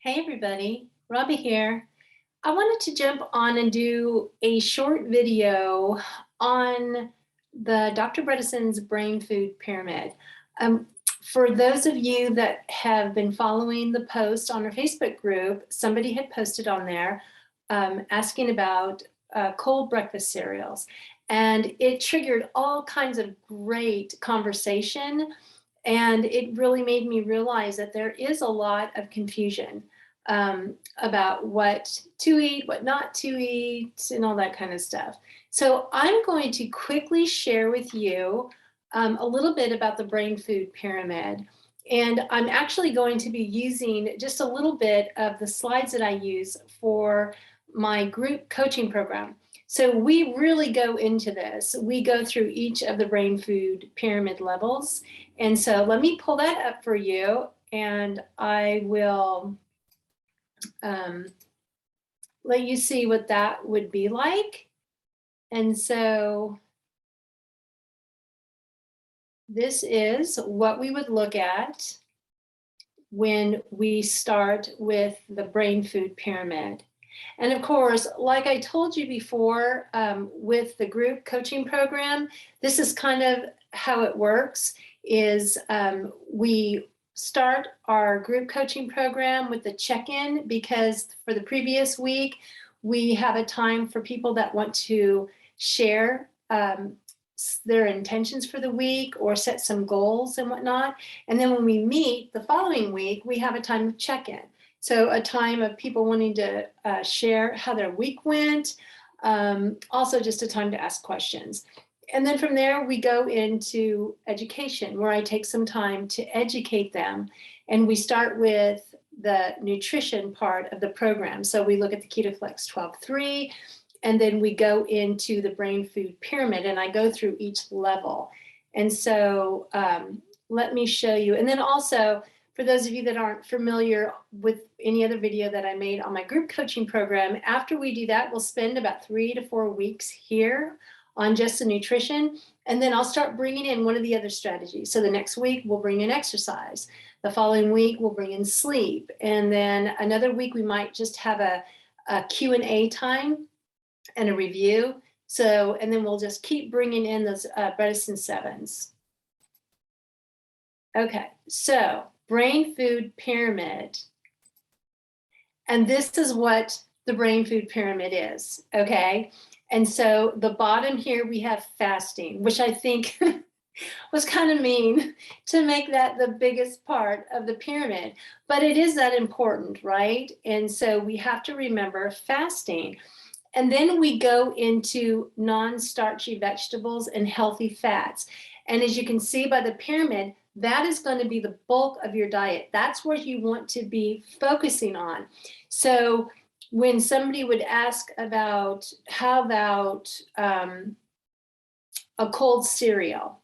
Hey everybody, Robbie here. I wanted to jump on and do a short video on the Dr. Bredesen's brain food pyramid. Um, for those of you that have been following the post on our Facebook group, somebody had posted on there asking about cold breakfast cereals. And it triggered all kinds of great conversation. And it really made me realize that there is a lot of confusion about what to eat, what not to eat, and all that kind of stuff. So I'm going to quickly share with you a little bit about the brain food pyramid. And I'm actually going to be using just a little bit of the slides that I use for my group coaching program. So we really go into this. We go through each of the brain food pyramid levels. And so let me pull that up for you, and I will let you see what that would be like. And so this is what we would look at when we start with the brain food pyramid. And of course, like I told you before, with the group coaching program, this is kind of how it works, is we start our group coaching program with the check-in, because for the previous week, we have a time for people that want to share their intentions for the week or set some goals and whatnot. And then when we meet the following week, we have a time of check-in. So a time of people wanting to share how their week went, also just a time to ask questions. And then from there, we go into education, where I take some time to educate them. And we start with the nutrition part of the program. So we look at the KetoFlex 12-3, and then we go into the brain food pyramid, and I go through each level. And so let me show you. And then also, for those of you that aren't familiar with any other video that I made on my group coaching program, after we do that, we'll spend about 3 to 4 weeks here on just the nutrition. And then I'll start bringing in one of the other strategies. So the next week, we'll bring in exercise. The following week, we'll bring in sleep. And then another week, we might just have a Q&A time and a review. So, and then we'll just keep bringing in those Bredesen 7s. Okay, so brain food pyramid. And this is what the brain food pyramid is, okay? And so the bottom here, we have fasting, which I think was kind of mean to make that the biggest part of the pyramid, but it is that important, right? And so we have to remember fasting. And then we go into non-starchy vegetables and healthy fats. And as you can see by the pyramid, that is going to be the bulk of your diet. That's what you want to be focusing on. So when somebody would ask about, how about a cold cereal?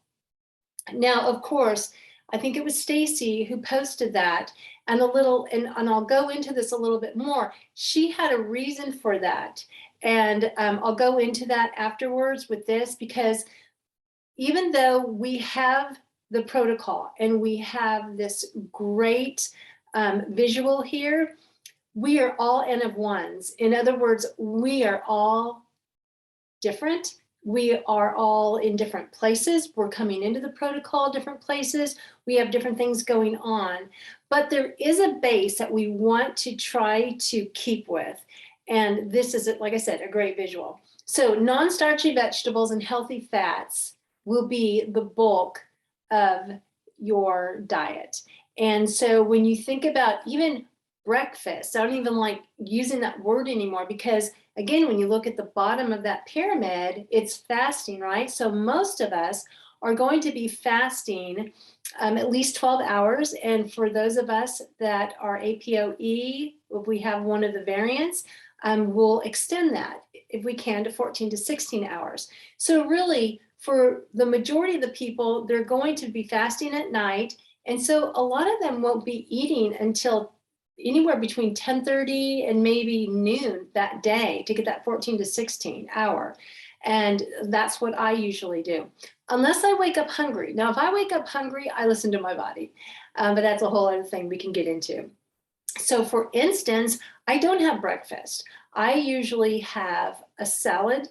Now, of course, I think it was Stacy who posted that, and I'll go into this a little bit more. She had a reason for that. And I'll go into that afterwards with this, because even though we have the protocol and we have this great visual here, we are all N of ones. In other words, we are all different. We are all in different places. We're coming into the protocol different places. We have different things going on, but there is a base that we want to try to keep with. And this is, like I said, a great visual. So non-starchy vegetables and healthy fats will be the bulk of your diet. And so when you think about even breakfast, I don't even like using that word anymore, because again, when you look at the bottom of that pyramid, it's fasting, right? So most of us are going to be fasting at least 12 hours. And for those of us that are APOE, if we have one of the variants, we'll extend that if we can to 14 to 16 hours. So really, for the majority of the people, they're going to be fasting at night. And so a lot of them won't be eating until anywhere between 10:30 and maybe noon that day to get that 14 to 16 hour. And that's what I usually do, unless I wake up hungry. Now, if I wake up hungry, I listen to my body, but that's a whole other thing we can get into. So for instance, I don't have breakfast. I usually have a salad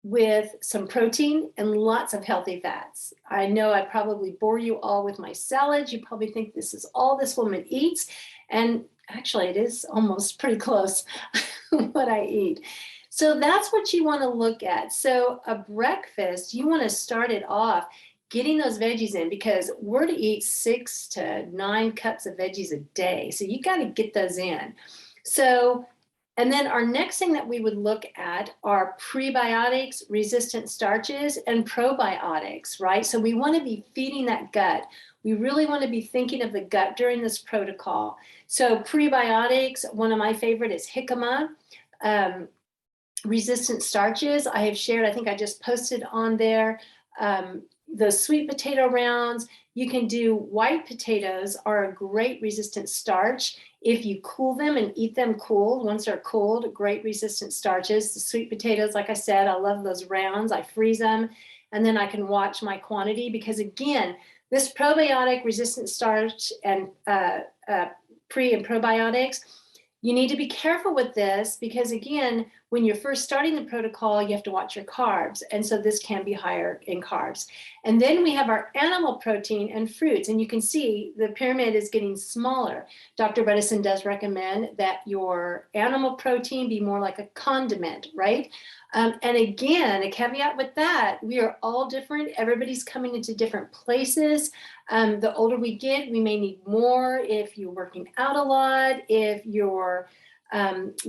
with some protein and lots of healthy fats. I know I probably bore you all with my salad. You probably think this is all this woman eats. And actually, it is almost pretty close what I eat. So that's what you want to look at. So a breakfast, you want to start it off getting those veggies in, because we're to eat 6 to 9 cups of veggies a day. So you got to get those in. So, and then our next thing that we would look at are prebiotics, resistant starches, and probiotics, right? So we want to be feeding that gut. We really want to be thinking of the gut during this protocol. So prebiotics, one of my favorite is jicama. Resistant starches, I have shared, I think I just posted on there, the sweet potato rounds. You can do white potatoes are a great resistant starch. If you cool them and eat them cooled, once they're cooled, great resistant starches. The sweet potatoes, like I said, I love those rounds. I freeze them and then I can watch my quantity, because again, this probiotic, resistant starch, and pre and probiotics, you need to be careful with this, because again, when you're first starting the protocol, you have to watch your carbs. And so this can be higher in carbs. And then we have our animal protein and fruits. And you can see the pyramid is getting smaller. Dr. Bredesen does recommend that your animal protein be more like a condiment, right? And again, a caveat with that, we are all different. Everybody's coming into different places. The older we get, we may need more if you're working out a lot, if you're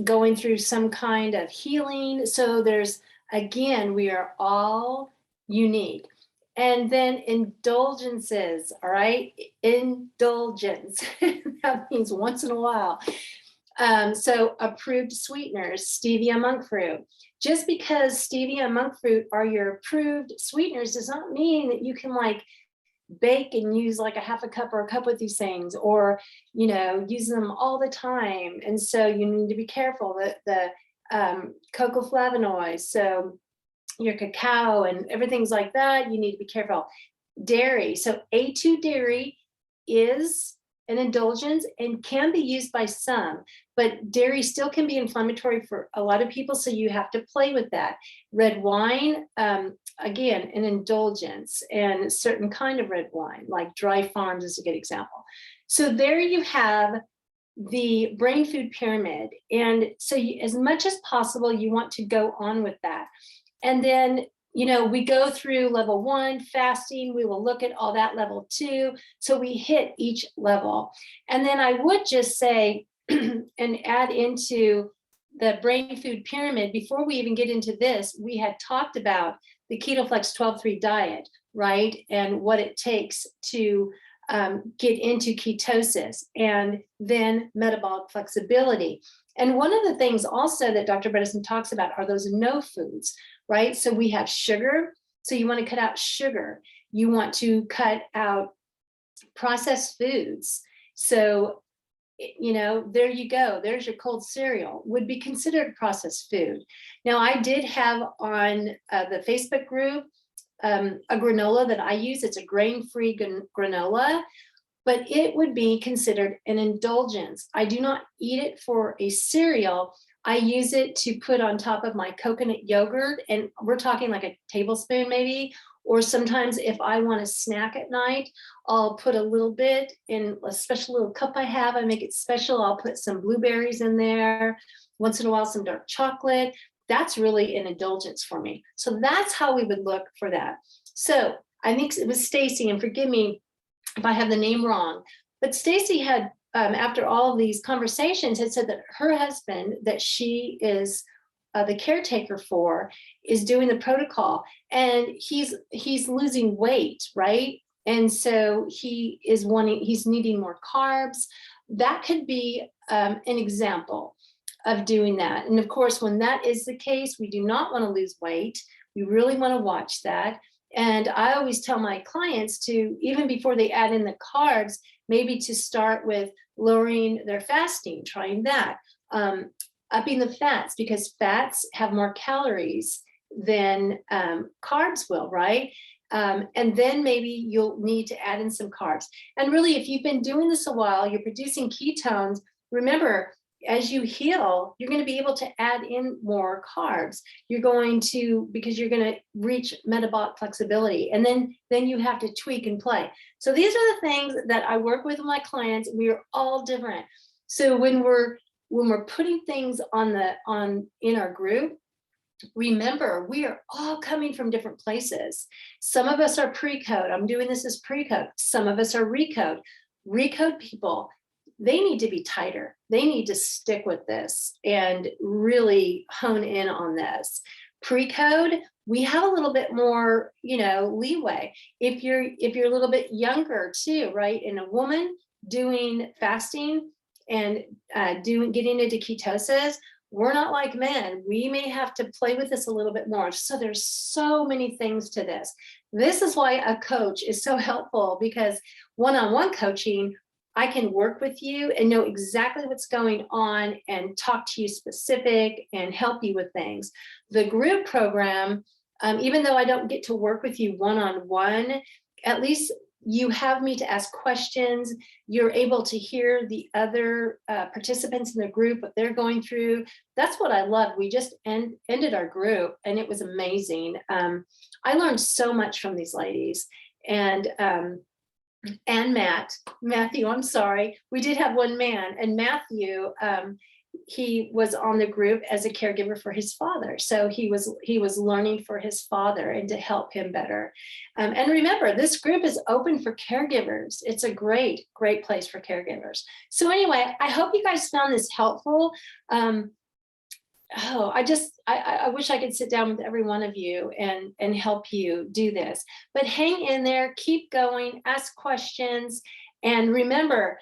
going through some kind of healing. So there's, again, we are all unique. And then indulgences, all right? Indulgence, that means once in a while. So approved sweeteners, stevia, monk fruit. Just because stevia and monk fruit are your approved sweeteners does not mean that you can like bake and use like a half a cup or a cup with these things, or use them all the time. And so you need to be careful that the cocoa flavonoids, so your cacao and everything's like that, you need to be careful. Dairy, so A2 dairy is an indulgence and can be used by some, but dairy still can be inflammatory for a lot of people, so you have to play with that. Red wine, again, an indulgence, and certain kind of red wine, like Dry Farms is a good example. So there you have the brain food pyramid. And so as much as possible, you want to go on with that. And then we go through level 1, fasting. We will look at all that, level 2. So we hit each level. And then I would just say, and add into the brain food pyramid, before we even get into this, we had talked about the KetoFlex 12-3 diet, right? And what it takes to get into ketosis, and then metabolic flexibility. And one of the things also that Dr. Bredesen talks about are those no foods, right? So we have sugar. So you want to cut out sugar. You want to cut out processed foods. So, there you go. There's your cold cereal, would be considered processed food. Now, I did have on the Facebook group a granola that I use. It's a grain-free granola, but it would be considered an indulgence. I do not eat it for a cereal. I use it to put on top of my coconut yogurt, and we're talking like a tablespoon maybe, or sometimes if I want a snack at night, I'll put a little bit in a special little cup I have. I make it special. I'll put some blueberries in there, once in a while some dark chocolate. That's really an indulgence for me. So that's how we would look for that. So I think it was Stacy, and forgive me if I have the name wrong, but Stacy had, after all of these conversations, had said that her husband, that she is the caretaker for, is doing the protocol, and he's losing weight, right? And so he's needing more carbs. That could be an example of doing that. And of course, when that is the case, we do not want to lose weight. We really want to watch that. And I always tell my clients to, even before they add in the carbs, maybe to start with lowering their fasting, trying that, upping the fats, because fats have more calories than carbs will, right? And then maybe you'll need to add in some carbs. And really, if you've been doing this a while, you're producing ketones, remember, as you heal, you're going to be able to add in more carbs. You're going to, because you're going to reach metabolic flexibility, and then you have to tweak and play. So these are the things that I work with my clients. We are all different. So when we're putting things in our group, remember, we are all coming from different places. Some of us are pre-code. I'm doing this as pre-code. Some of us are recode. Recode people, they need to be tighter. They need to stick with this and really hone in on this. Pre-code, we have a little bit more, leeway. If you're a little bit younger too, right? And a woman doing fasting and getting into ketosis, we're not like men. We may have to play with this a little bit more. So there's so many things to this. This is why a coach is so helpful, because one-on-one coaching, I can work with you and know exactly what's going on and talk to you specific and help you with things. The group program, even though I don't get to work with you one-on-one, at least you have me to ask questions. You're able to hear the other participants in the group, what they're going through. That's what I love. We just ended our group and it was amazing. I learned so much from these ladies. And Matthew, I'm sorry. We did have one man, and Matthew, he was on the group as a caregiver for his father. So he was learning for his father and to help him better. And remember, this group is open for caregivers. It's a great, great place for caregivers. So anyway, I hope you guys found this helpful. I wish I could sit down with every one of you and help you do this, but hang in there, keep going, ask questions. And remember,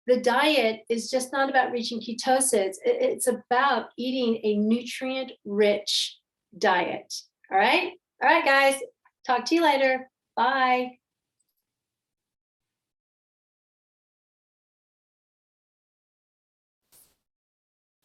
the diet is just not about reaching ketosis. It's about eating a nutrient-rich diet. All right, guys, talk to you later. Bye.